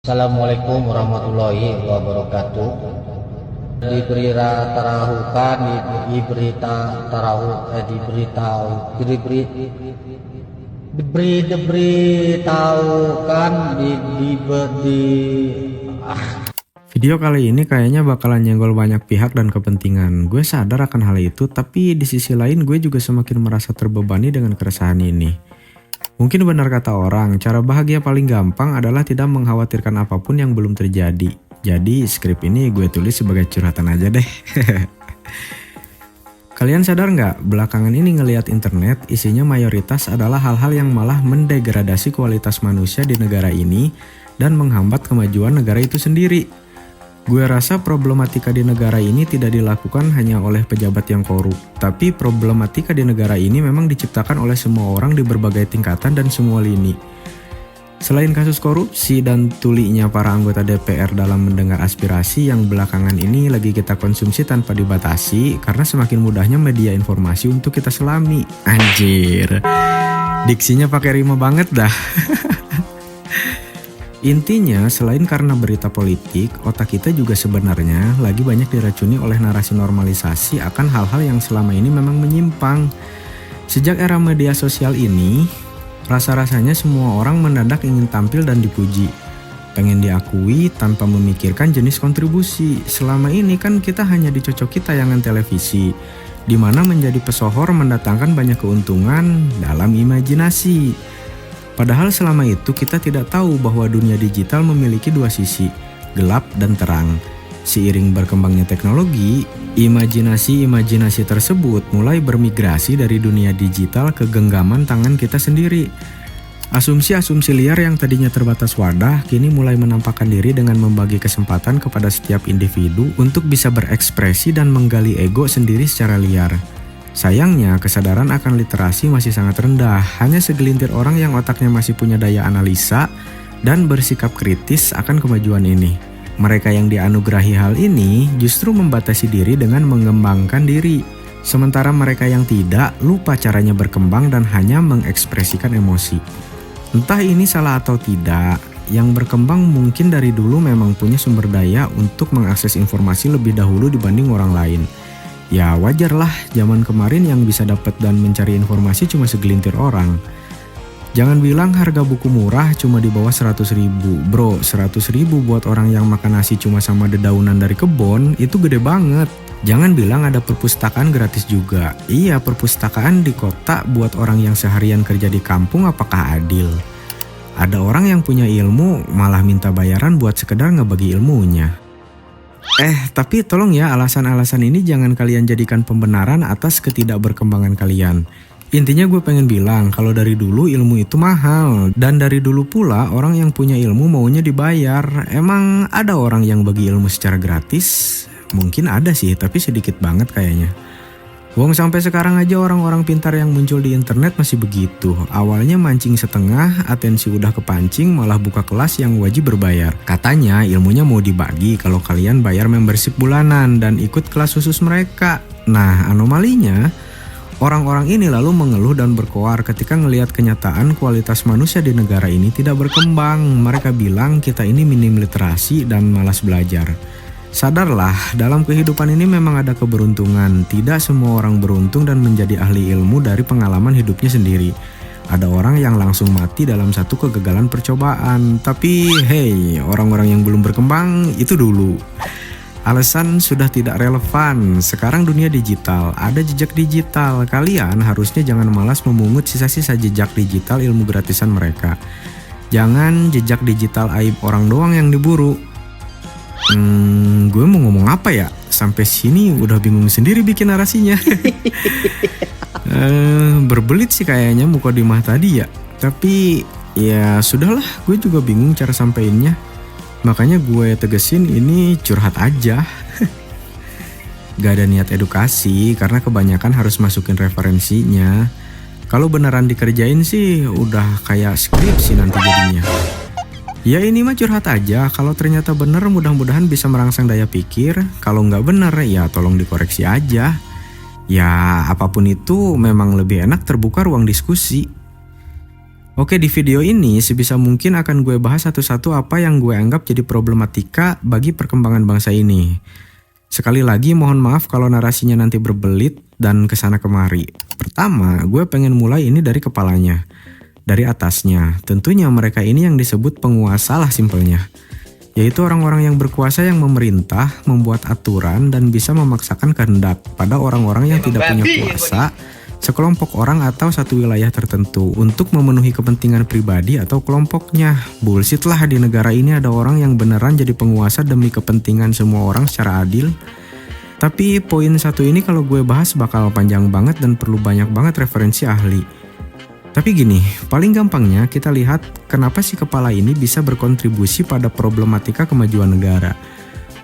Assalamualaikum warahmatullahi wabarakatuh. Diberitahukan, diberitahukan Video kali ini kayaknya bakalan nyenggol banyak pihak dan kepentingan. Gue sadar akan hal itu, tapi di sisi lain gue juga semakin merasa terbebani dengan keresahan ini. Mungkin benar kata orang, cara bahagia paling gampang adalah tidak mengkhawatirkan apapun yang belum terjadi. Jadi skrip ini gue tulis sebagai curhatan aja deh. Kalian sadar nggak, belakangan ini ngelihat internet isinya mayoritas adalah hal-hal yang malah mendegradasi kualitas manusia di negara ini dan menghambat kemajuan negara itu sendiri. Gue rasa problematika di negara ini tidak dilakukan hanya oleh pejabat yang korup, tapi problematika di negara ini memang diciptakan oleh semua orang di berbagai tingkatan dan semua lini. Selain kasus korupsi dan tulinya para anggota DPR dalam mendengar aspirasi yang belakangan ini lagi kita konsumsi tanpa dibatasi karena semakin mudahnya media informasi untuk kita selami. Anjir, diksinya pakai rima banget dah. Intinya, selain karena berita politik, otak kita juga sebenarnya lagi banyak diracuni oleh narasi normalisasi akan hal-hal yang selama ini memang menyimpang. Sejak era media sosial ini, rasa-rasanya semua orang mendadak ingin tampil dan dipuji. Pengen diakui tanpa memikirkan jenis kontribusi. Selama ini kan kita hanya dicocoki tayangan televisi, di mana menjadi pesohor mendatangkan banyak keuntungan dalam imajinasi. Padahal selama itu kita tidak tahu bahwa dunia digital memiliki dua sisi, gelap dan terang. Seiring berkembangnya teknologi, imajinasi-imajinasi tersebut mulai bermigrasi dari dunia digital ke genggaman tangan kita sendiri. Asumsi-asumsi liar yang tadinya terbatas wadah, kini mulai menampakkan diri dengan membagi kesempatan kepada setiap individu untuk bisa berekspresi dan menggali ego sendiri secara liar. Sayangnya, kesadaran akan literasi masih sangat rendah. Hanya segelintir orang yang otaknya masih punya daya analisa dan bersikap kritis akan kemajuan ini. Mereka yang dianugerahi hal ini justru membatasi diri dengan mengembangkan diri. Sementara mereka yang tidak, lupa caranya berkembang dan hanya mengekspresikan emosi. Entah ini salah atau tidak, yang berkembang mungkin dari dulu memang punya sumber daya untuk mengakses informasi lebih dahulu dibanding orang lain. Ya wajarlah, zaman kemarin yang bisa dapat dan mencari informasi cuma segelintir orang. Jangan bilang harga buku murah cuma di bawah 100.000. Bro, 100.000 buat orang yang makan nasi cuma sama dedaunan dari kebun, itu gede banget. Jangan bilang ada perpustakaan gratis juga. Iya, perpustakaan di kota buat orang yang seharian kerja di kampung, apakah adil? Ada orang yang punya ilmu malah minta bayaran buat sekedar ngebagi ilmunya. Tapi tolong ya, alasan-alasan ini jangan kalian jadikan pembenaran atas ketidakberkembangan kalian. Intinya gue pengen bilang kalau dari dulu ilmu itu mahal. Dan dari dulu pula orang yang punya ilmu maunya dibayar. Emang ada orang yang bagi ilmu secara gratis? Mungkin ada sih, tapi sedikit banget kayaknya. Wong sampai sekarang aja orang-orang pintar yang muncul di internet masih begitu. Awalnya mancing setengah, atensi udah kepancing, malah buka kelas yang wajib berbayar. Katanya ilmunya mau dibagi kalau kalian bayar membership bulanan dan ikut kelas khusus mereka. Nah, anomalinya, orang-orang ini lalu mengeluh dan berkoar ketika ngelihat kenyataan kualitas manusia di negara ini tidak berkembang. Mereka bilang kita ini minim literasi dan malas belajar. Sadarlah, dalam kehidupan ini memang ada keberuntungan. Tidak semua orang beruntung dan menjadi ahli ilmu dari pengalaman hidupnya sendiri. Ada orang yang langsung mati dalam satu kegagalan percobaan. Tapi hey, orang-orang yang belum berkembang itu dulu. Alasan sudah tidak relevan. Sekarang dunia digital, ada jejak digital. Kalian harusnya jangan malas memungut sisa-sisa jejak digital ilmu gratisan mereka. Jangan jejak digital aib orang doang yang diburu. Gue mau ngomong apa ya? Sampai sini udah bingung sendiri bikin narasinya. Berbelit sih kayaknya mukadimah tadi ya. Tapi ya sudahlah, gue juga bingung cara sampeinnya. Makanya gue tegesin ini curhat aja. Gak ada niat edukasi karena kebanyakan harus masukin referensinya. Kalau beneran dikerjain sih udah kayak skripsi nanti jadinya. Ya ini mah curhat aja, kalau ternyata bener mudah-mudahan bisa merangsang daya pikir, kalau nggak bener ya tolong dikoreksi aja. Ya apapun itu memang lebih enak terbuka ruang diskusi. Oke, di video ini sebisa mungkin akan gue bahas satu-satu apa yang gue anggap jadi problematika bagi perkembangan bangsa ini. Sekali lagi mohon maaf kalau narasinya nanti berbelit dan kesana kemari. Pertama, gue pengen mulai ini dari kepalanya. Dari atasnya, tentunya mereka ini yang disebut penguasa lah simpelnya. Yaitu orang-orang yang berkuasa yang memerintah, membuat aturan dan bisa memaksakan kehendak pada orang-orang yang tidak punya kuasa, sekelompok orang atau satu wilayah tertentu untuk memenuhi kepentingan pribadi atau kelompoknya. Bullshit lah, di negara ini ada orang yang beneran jadi penguasa demi kepentingan semua orang secara adil. Tapi poin satu ini kalau gue bahas bakal panjang banget dan perlu banyak banget referensi ahli. Tapi gini, paling gampangnya kita lihat kenapa si kepala ini bisa berkontribusi pada problematika kemajuan negara.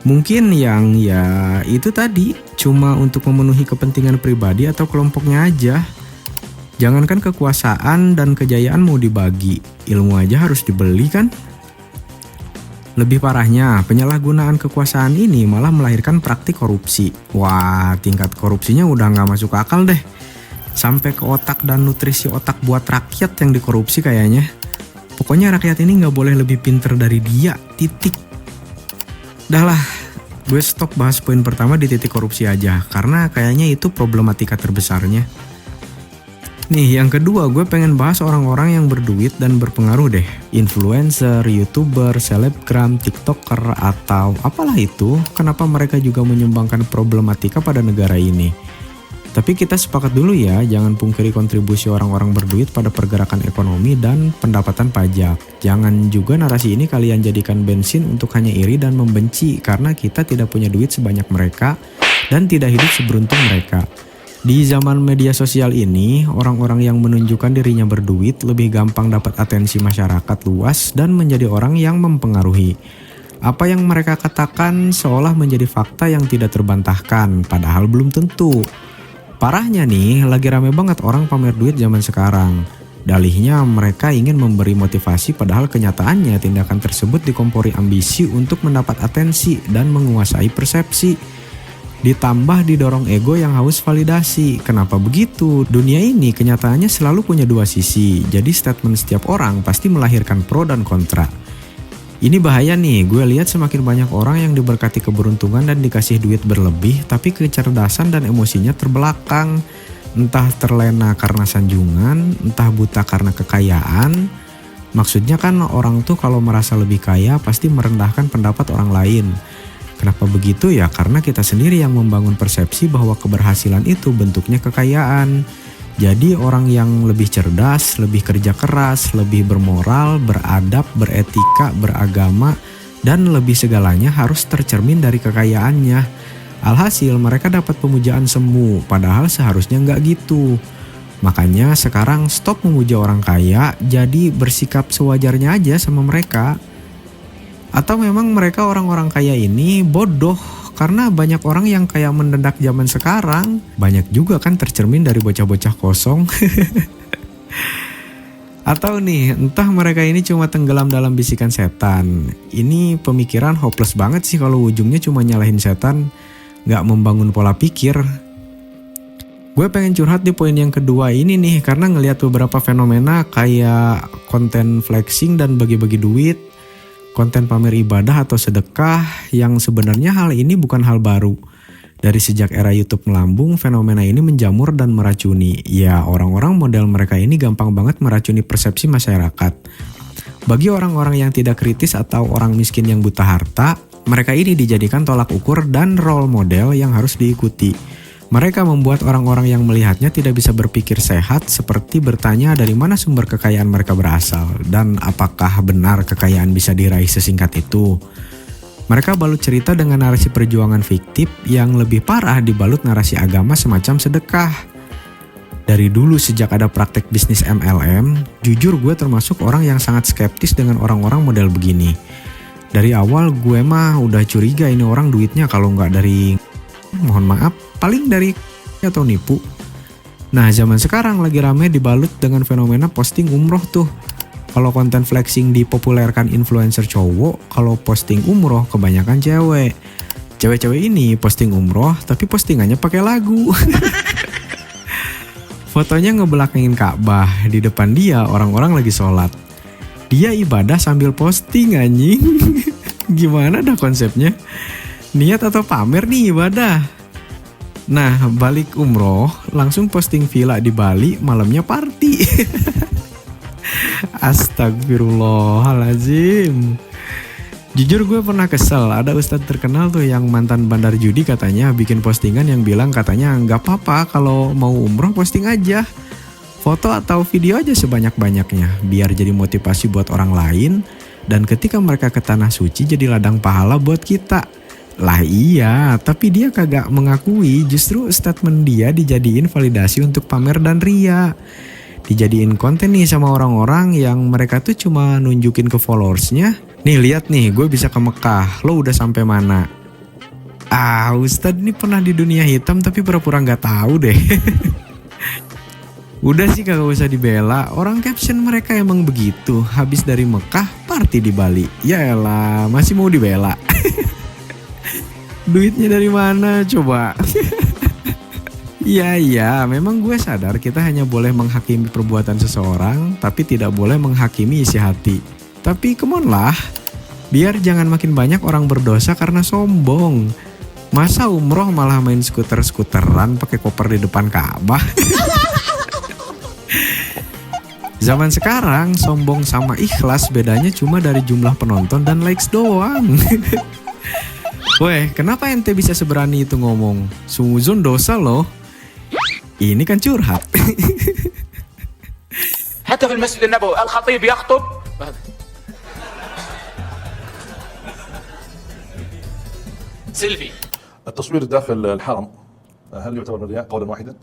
Mungkin yang ya itu tadi cuma untuk memenuhi kepentingan pribadi atau kelompoknya aja. Jangankan kekuasaan dan kejayaan mau dibagi, ilmu aja harus dibeli kan? Lebih parahnya, penyalahgunaan kekuasaan ini malah melahirkan praktik korupsi. Wah, tingkat korupsinya udah gak masuk akal deh. Sampai ke otak dan nutrisi otak buat rakyat yang dikorupsi kayaknya. Pokoknya rakyat ini gak boleh lebih pinter dari dia, titik. Dah lah, gue stop bahas poin pertama di titik korupsi aja, karena kayaknya itu problematika terbesarnya. Nih, yang kedua gue pengen bahas orang-orang yang berduit dan berpengaruh deh. Influencer, youtuber, selebgram, tiktoker, atau apalah itu. Kenapa mereka juga menyumbangkan problematika pada negara ini. Tapi kita sepakat dulu ya, jangan pungkiri kontribusi orang-orang berduit pada pergerakan ekonomi dan pendapatan pajak. Jangan juga narasi ini kalian jadikan bensin untuk hanya iri dan membenci karena kita tidak punya duit sebanyak mereka dan tidak hidup seberuntung mereka. Di zaman media sosial ini, orang-orang yang menunjukkan dirinya berduit lebih gampang dapat atensi masyarakat luas dan menjadi orang yang mempengaruhi. Apa yang mereka katakan seolah menjadi fakta yang tidak terbantahkan, padahal belum tentu. Parahnya nih, lagi rame banget orang pamer duit zaman sekarang. Dalihnya mereka ingin memberi motivasi padahal kenyataannya tindakan tersebut dikompori ambisi untuk mendapat atensi dan menguasai persepsi. Ditambah didorong ego yang haus validasi. Kenapa begitu? Dunia ini kenyataannya selalu punya dua sisi. Jadi statement setiap orang pasti melahirkan pro dan kontra. Ini bahaya nih, gue lihat semakin banyak orang yang diberkati keberuntungan dan dikasih duit berlebih, tapi kecerdasan dan emosinya terbelakang. Entah terlena karena sanjungan, entah buta karena kekayaan. Maksudnya kan orang tuh kalau merasa lebih kaya pasti merendahkan pendapat orang lain. Kenapa begitu ya? Karena kita sendiri yang membangun persepsi bahwa keberhasilan itu bentuknya kekayaan. Jadi orang yang lebih cerdas, lebih kerja keras, lebih bermoral, beradab, beretika, beragama, dan lebih segalanya harus tercermin dari kekayaannya. Alhasil mereka dapat pemujaan semu, padahal seharusnya nggak gitu. Makanya sekarang stop memuja orang kaya, jadi bersikap sewajarnya aja sama mereka. Atau memang mereka orang-orang kaya ini bodoh? Karena banyak orang yang kayak mendadak zaman sekarang. Banyak juga kan tercermin dari bocah-bocah kosong. Atau nih, entah mereka ini cuma tenggelam dalam bisikan setan. Ini pemikiran hopeless banget sih kalau ujungnya cuma nyalahin setan, gak membangun pola pikir. Gue pengen curhat di poin yang kedua ini nih, karena ngelihat beberapa fenomena kayak konten flexing dan bagi-bagi duit, konten pamer ibadah atau sedekah, yang sebenarnya hal ini bukan hal baru. Dari sejak era YouTube melambung, fenomena ini menjamur dan meracuni. Ya, orang-orang model mereka ini gampang banget meracuni persepsi masyarakat. Bagi orang-orang yang tidak kritis atau orang miskin yang buta harta, mereka ini dijadikan tolak ukur dan role model yang harus diikuti. Mereka membuat orang-orang yang melihatnya tidak bisa berpikir sehat, seperti bertanya dari mana sumber kekayaan mereka berasal dan apakah benar kekayaan bisa diraih sesingkat itu. Mereka balut cerita dengan narasi perjuangan fiktif yang lebih parah dibalut narasi agama semacam sedekah. Dari dulu sejak ada praktek bisnis MLM, jujur gue termasuk orang yang sangat skeptis dengan orang-orang model begini. Dari awal gue mah udah curiga ini orang duitnya kalau nggak dari, mohon maaf, paling dari atau nipu. Nah, zaman sekarang lagi rame dibalut dengan fenomena posting umroh tuh. Kalau konten flexing dipopulerkan influencer cowok, kalau posting umroh kebanyakan cewek. Cewek-cewek ini posting umroh tapi postingannya pakai lagu. Fotonya ngebelakangin Ka'bah, di depan dia orang-orang lagi sholat. Dia ibadah sambil posting anjing. Gimana dah konsepnya? Niat atau pamer nih ibadah? Nah, balik umroh, langsung posting villa di Bali, malamnya party. Astagfirullahaladzim. Jujur gue pernah kesel, ada ustadz terkenal tuh yang mantan bandar judi katanya bikin postingan yang bilang katanya nggak apa-apa kalau mau umroh posting aja. Foto atau video aja sebanyak-banyaknya, biar jadi motivasi buat orang lain. Dan ketika mereka ke tanah suci jadi ladang pahala buat kita. Lah iya, tapi dia kagak mengakui justru statement dia dijadiin validasi untuk pamer dan ria. Dijadiin konten nih sama orang-orang yang mereka tuh cuma nunjukin ke followersnya. Nih lihat nih, gue bisa ke Mekah, lo udah sampai mana? Ah, Ustadz ini pernah di dunia hitam tapi pura-pura nggak tahu deh. Udah sih kagak usah dibela, orang caption mereka emang begitu. Habis dari Mekah, party di Bali. Yaelah, masih mau dibela. Duitnya dari mana coba? Iya, memang gue sadar kita hanya boleh menghakimi perbuatan seseorang, tapi tidak boleh menghakimi isi hati. Tapi come on lah, biar jangan makin banyak orang berdosa karena sombong. Masa umroh malah main skuter-skuteran pakai koper di depan Ka'bah? Zaman sekarang sombong sama ikhlas bedanya cuma dari jumlah penonton dan likes doang. Weh, kenapa ente bisa seberani itu ngomong? Suzun dosa loh. Ini kan curhat. حتى في المسجد النبوي الخطيب يخطب سيلفي. التصوير داخل الحرم هل يعتبر رياء قولا واحدا؟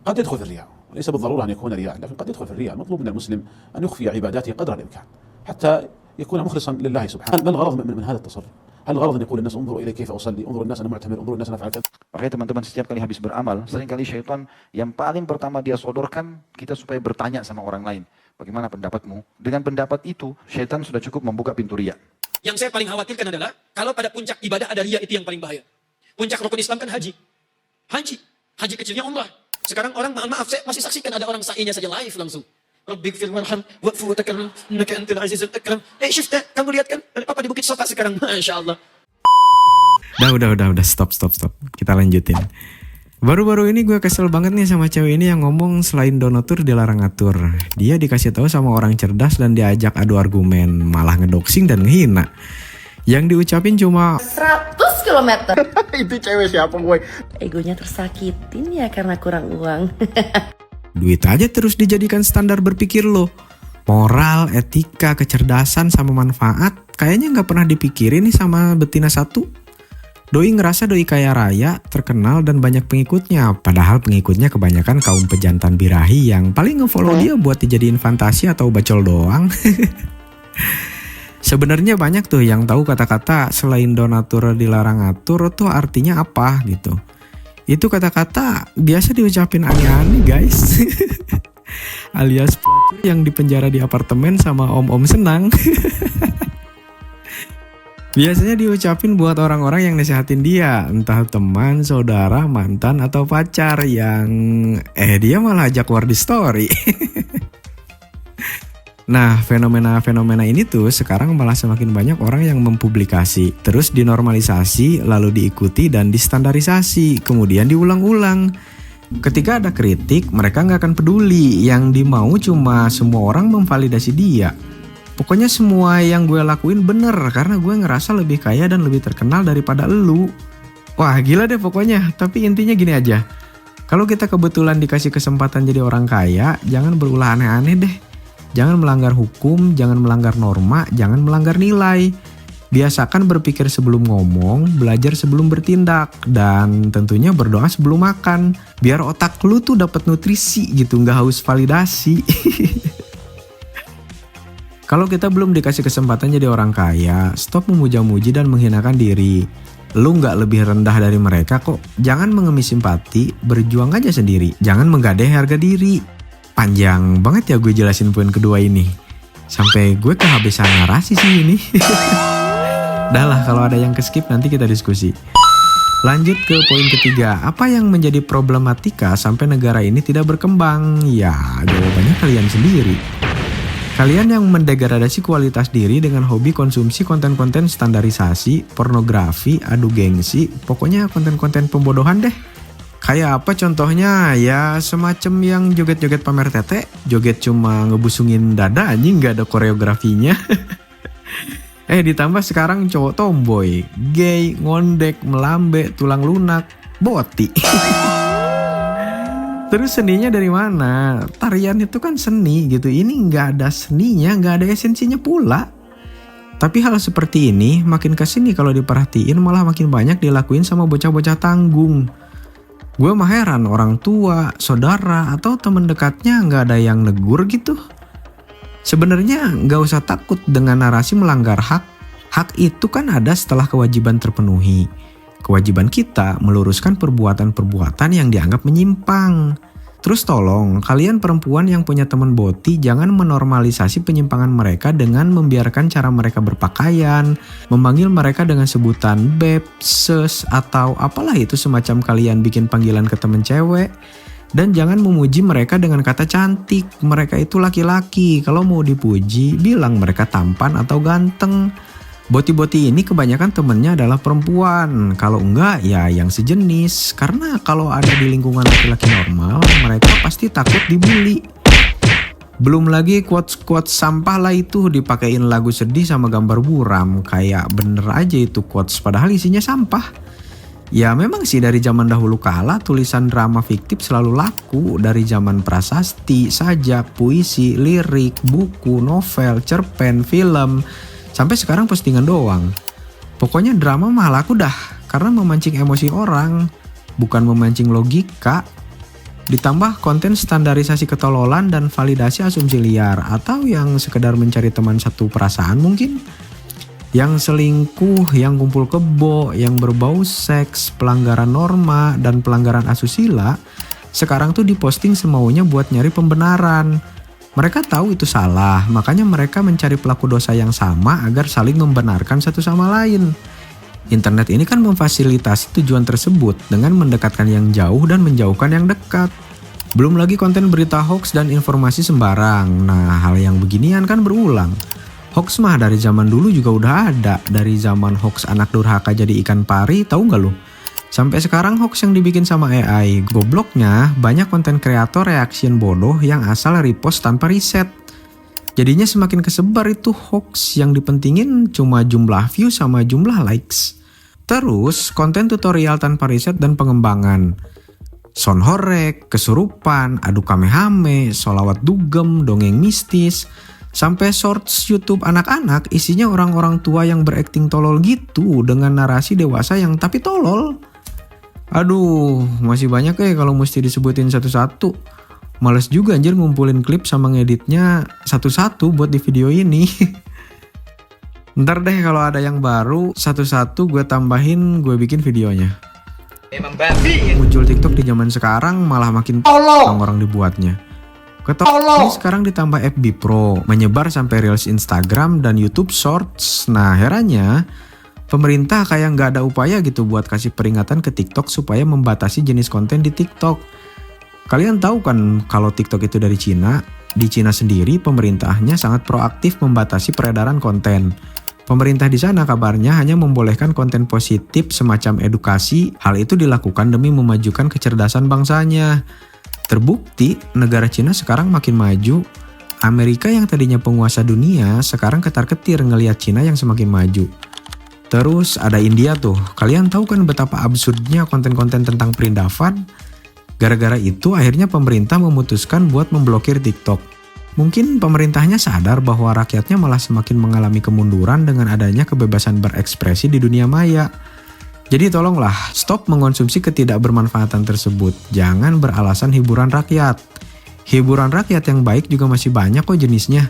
قد يدخل في الرياء، ليس بالضرورة أن يكون رياء، لكن قد يدخل في الرياء. المطلوب من المسلم أن يخفي عباداته قدر الإمكان حتى يكون مخلصا لله سبحانه. ما الغرض من هذا التصرف؟ هل الغرض أن يقول الناس انظروا إلي كيف أصلي، انظروا الناس أنا معتمر، انظروا الناس أنا فعل كذا؟ Makanya teman-teman setiap kali habis beramal, seringkali syaitan yang paling pertama dia sodorkan kita supaya bertanya sama orang lain. Bagaimana pendapatmu? Dengan pendapat itu, syaitan sudah cukup membuka pintu riya. Yang saya paling khawatirkan adalah kalau pada puncak ibadah ada riya, itu yang paling bahaya. Puncak rukun Islam kan haji. Haji kecilnya umrah. Sekarang orang, maaf saya masih saksikan ada orang sa'inya saja live langsung. Rabbighfir warham wa'fu wa takarram innaka antal azizul akram. Shift kamu lihat kan? Apa di Bukit Sofa sekarang? Masya Allah. Udah, stop. Kita lanjutin. Baru-baru ini gue kesel banget nih sama cewek ini yang ngomong selain donatur dilarang ngatur. Dia dikasih tahu sama orang cerdas dan diajak adu argumen, malah ngedoxing dan ngehina. Yang diucapin cuma 100 km. Itu cewek siapa gue? Egonya tersakitin ya karena kurang uang. duit aja terus dijadikan standar berpikir lo. Moral, etika, kecerdasan, sama manfaat kayaknya nggak pernah dipikirin nih sama betina satu. Doi ngerasa doi kaya raya, terkenal dan banyak pengikutnya. Padahal pengikutnya kebanyakan kaum pejantan birahi yang paling ngefollow dia buat dijadiin fantasi atau bacol doang. Sebenarnya banyak tuh yang tahu kata-kata selain donatur dilarang atur tuh artinya apa gitu. Itu kata-kata biasa diucapin aneh-aneh guys. Alias pelacur yang dipenjara di apartemen sama om-om senang. Biasanya diucapin buat orang-orang yang nasehatin dia, entah teman, saudara, mantan, atau pacar yang dia malah ajak war di story. Nah, fenomena-fenomena ini tuh sekarang malah semakin banyak orang yang mempublikasi, terus dinormalisasi, lalu diikuti dan distandarisasi, kemudian diulang-ulang. Ketika ada kritik, mereka nggak akan peduli, yang dimau cuma semua orang memvalidasi dia. Pokoknya semua yang gue lakuin bener karena gue ngerasa lebih kaya dan lebih terkenal daripada elu. Wah gila deh pokoknya, tapi intinya gini aja. Kalau kita kebetulan dikasih kesempatan jadi orang kaya, jangan berulah aneh-aneh deh. Jangan melanggar hukum, jangan melanggar norma, jangan melanggar nilai. Biasakan berpikir sebelum ngomong, belajar sebelum bertindak, dan tentunya berdoa sebelum makan. Biar otak lu tuh dapat nutrisi gitu, nggak haus validasi. Kalau kita belum dikasih kesempatan jadi orang kaya, stop memuja-muji dan menghinakan diri. Lu nggak lebih rendah dari mereka kok. Jangan mengemis simpati, berjuang aja sendiri. Jangan menggadai harga diri. Panjang banget ya gue jelasin poin kedua ini. Sampai gue kehabisan narasi sih ini. Dah lah, kalau ada yang keskip nanti kita diskusi. Lanjut ke poin ketiga, apa yang menjadi problematika sampai negara ini tidak berkembang? Ya, jawabannya kalian sendiri. Kalian yang mendegradasi kualitas diri dengan hobi konsumsi konten-konten standarisasi, pornografi, adu gengsi, pokoknya konten-konten pembodohan deh. Kayak apa contohnya? Ya semacam yang joget-joget pamer tete, joget cuma ngebusungin dada anjing gak ada koreografinya. Ditambah sekarang cowok tomboy, gay, ngondek, melambe, tulang lunak, boti. Terus seninya dari mana? Tarian itu kan seni gitu. Ini nggak ada seninya, nggak ada esensinya pula. Tapi hal seperti ini makin kesini kalau diperhatiin malah makin banyak dilakuin sama bocah-bocah tanggung. Gue mah heran orang tua, saudara, atau temen dekatnya nggak ada yang negur gitu. Sebenarnya nggak usah takut dengan narasi melanggar hak. Hak itu kan ada setelah kewajiban terpenuhi. Kewajiban kita meluruskan perbuatan-perbuatan yang dianggap menyimpang. Terus tolong, kalian perempuan yang punya teman boti jangan menormalisasi penyimpangan mereka dengan membiarkan cara mereka berpakaian, memanggil mereka dengan sebutan beb, ses, atau apalah itu semacam kalian bikin panggilan ke temen cewek. Dan jangan memuji mereka dengan kata cantik, mereka itu laki-laki. Kalau mau dipuji, bilang mereka tampan atau ganteng. Boti-boti ini kebanyakan temennya adalah perempuan. Kalau enggak, ya yang sejenis. Karena kalau ada di lingkungan laki-laki normal, mereka pasti takut dibully. Belum lagi quotes-quotes sampah lah itu dipakein lagu sedih sama gambar buram. Kayak bener aja itu quotes, padahal isinya sampah. Ya memang sih dari zaman dahulu kala tulisan drama fiktif selalu laku. Dari zaman prasasti, sajak, puisi, lirik, buku, novel, cerpen, film, sampai sekarang postingan doang. Pokoknya drama mah laku dah karena memancing emosi orang, bukan memancing logika. Ditambah konten standarisasi ketololan dan validasi asumsi liar, atau yang sekedar mencari teman satu perasaan mungkin. Yang selingkuh, yang kumpul kebo, yang berbau seks, pelanggaran norma, dan pelanggaran asusila, sekarang tuh diposting semaunya buat nyari pembenaran. Mereka tahu itu salah, makanya mereka mencari pelaku dosa yang sama agar saling membenarkan satu sama lain. Internet ini kan memfasilitasi tujuan tersebut dengan mendekatkan yang jauh dan menjauhkan yang dekat. Belum lagi konten berita hoax dan informasi sembarang. Nah, hal yang beginian kan berulang. Hoax mah dari zaman dulu juga udah ada. Dari zaman hoax anak durhaka jadi ikan pari, tahu nggak lu? Sampai sekarang hoax yang dibikin sama AI. Gobloknya banyak konten kreator reaction bodoh yang asal repost tanpa riset. Jadinya semakin kesebar itu hoax, yang dipentingin cuma jumlah view sama jumlah likes. Terus konten tutorial tanpa riset dan pengembangan. Sound horek, kesurupan, adu kamehame, sholawat dugem, dongeng mistis. Sampai shorts YouTube anak-anak isinya orang-orang tua yang berakting tolol gitu dengan narasi dewasa yang tapi tolol. Aduh, masih banyak kalau mesti disebutin satu-satu. Males juga anjir ngumpulin klip sama ngeditnya satu-satu buat di video ini. Ntar deh kalau ada yang baru satu-satu gue tambahin, gue bikin videonya. Emang babi. Muncul TikTok di zaman sekarang malah makin orang dibuatnya. Ini sekarang ditambah FB Pro, menyebar sampai Reels Instagram dan YouTube Shorts. Nah herannya, pemerintah kayak nggak ada upaya gitu buat kasih peringatan ke TikTok supaya membatasi jenis konten di TikTok. Kalian tahu kan kalau TikTok itu dari Cina? Di Cina sendiri pemerintahnya sangat proaktif membatasi peredaran konten. Pemerintah di sana kabarnya hanya membolehkan konten positif semacam edukasi. Hal itu dilakukan demi memajukan kecerdasan bangsanya. Terbukti, negara Cina sekarang makin maju. Amerika yang tadinya penguasa dunia sekarang ketar-ketir ngelihat Cina yang semakin maju. Terus ada India tuh. Kalian tahu kan betapa absurdnya konten-konten tentang perindavan? Gara-gara itu akhirnya pemerintah memutuskan buat memblokir TikTok. Mungkin pemerintahnya sadar bahwa rakyatnya malah semakin mengalami kemunduran dengan adanya kebebasan berekspresi di dunia maya. Jadi tolonglah stop mengonsumsi ketidakbermanfaatan tersebut. Jangan beralasan hiburan rakyat. Hiburan rakyat yang baik juga masih banyak kok jenisnya.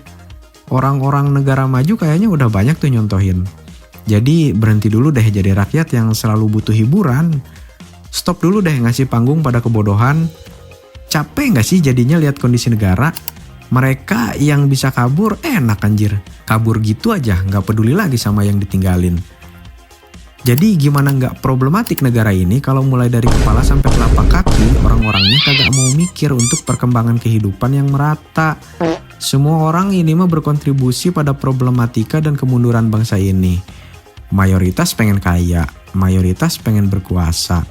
Orang-orang negara maju kayaknya udah banyak tuh nyontohin. Jadi berhenti dulu deh jadi rakyat yang selalu butuh hiburan. Stop dulu deh ngasih panggung pada kebodohan. Capek gak sih jadinya lihat kondisi negara? Mereka yang bisa kabur enak anjir. Kabur gitu aja, gak peduli lagi sama yang ditinggalin. Jadi gimana nggak problematik negara ini kalau mulai dari kepala sampai telapak kaki orang-orangnya kagak mau mikir untuk perkembangan kehidupan yang merata. Semua orang ini mah berkontribusi pada problematika dan kemunduran bangsa ini. Mayoritas pengen kaya, mayoritas pengen berkuasa,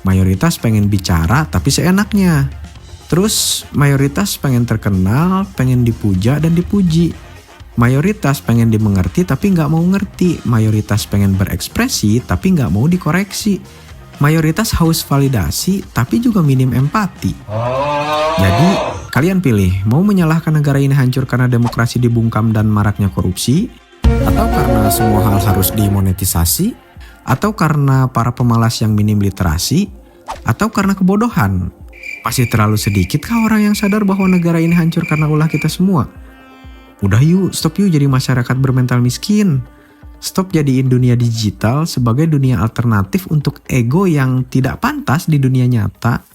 mayoritas pengen bicara tapi seenaknya. Terus mayoritas pengen terkenal, pengen dipuja dan dipuji. Mayoritas pengen dimengerti tapi nggak mau ngerti. Mayoritas pengen berekspresi tapi nggak mau dikoreksi. Mayoritas haus validasi tapi juga minim empati. Jadi kalian pilih, mau menyalahkan negara ini hancur karena demokrasi dibungkam dan maraknya korupsi, atau karena semua hal harus dimonetisasi, atau karena para pemalas yang minim literasi, atau karena kebodohan? Masih terlalu sedikitkah orang yang sadar bahwa negara ini hancur karena ulah kita semua? Udah yuk, stop yuk jadi masyarakat bermental miskin. Stop jadiin dunia digital sebagai dunia alternatif untuk ego yang tidak pantas di dunia nyata.